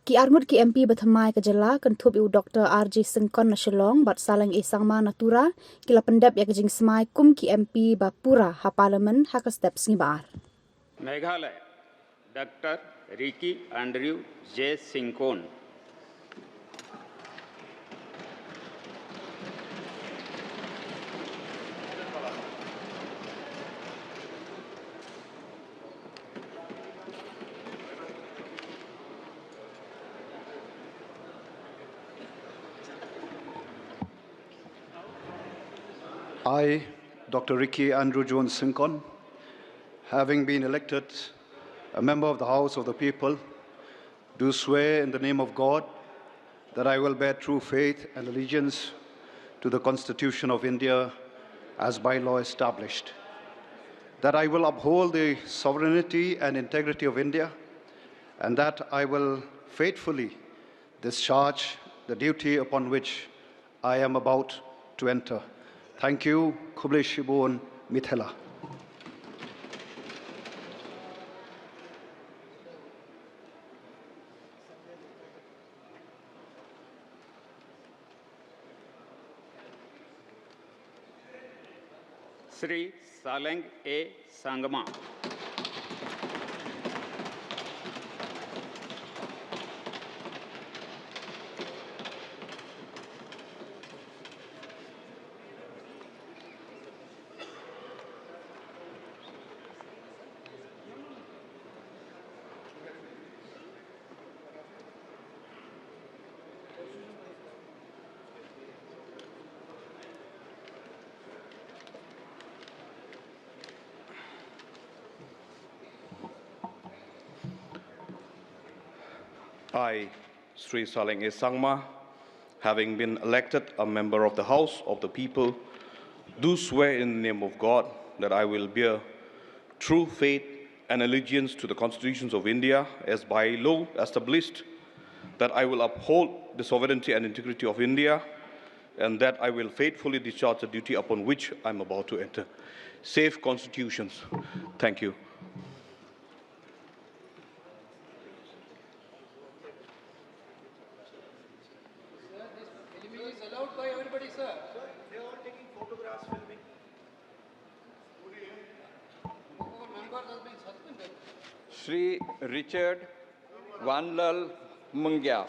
Ki arngut ki MP berthamai ke jela kentup iu Dr. R.J. Sengkon na Shillong bat salang isangma natura kila pendap ya kejing Smai kum ki MP bapura ha parlimen ha ke step sengibar. Meghalaya, Dr. Ricky Andrew J. Singkon. I, Dr. Ricky Andrew Jones Sinkon, having been elected a member of the House of the People, do swear in the name of God that I will bear true faith and allegiance to the Constitution of India as by law established, that I will uphold the sovereignty and integrity of India, and that I will faithfully discharge the duty upon which I am about to enter. Thank you, Khublei Mithela. Sri Saleng A. Sangma. I, Sri Saleng A. Sangma, having been elected a member of the House of the People, do swear in the name of God that I will bear true faith and allegiance to the constitutions of India as by law established, that I will uphold the sovereignty and integrity of India, and that I will faithfully discharge the duty upon which I am about to enter. Safe constitutions. Thank you. Is allowed by everybody, sir. Sir, they are all taking photographs, filming. Members have been suspended. Shri Richard Vanlal Mungya.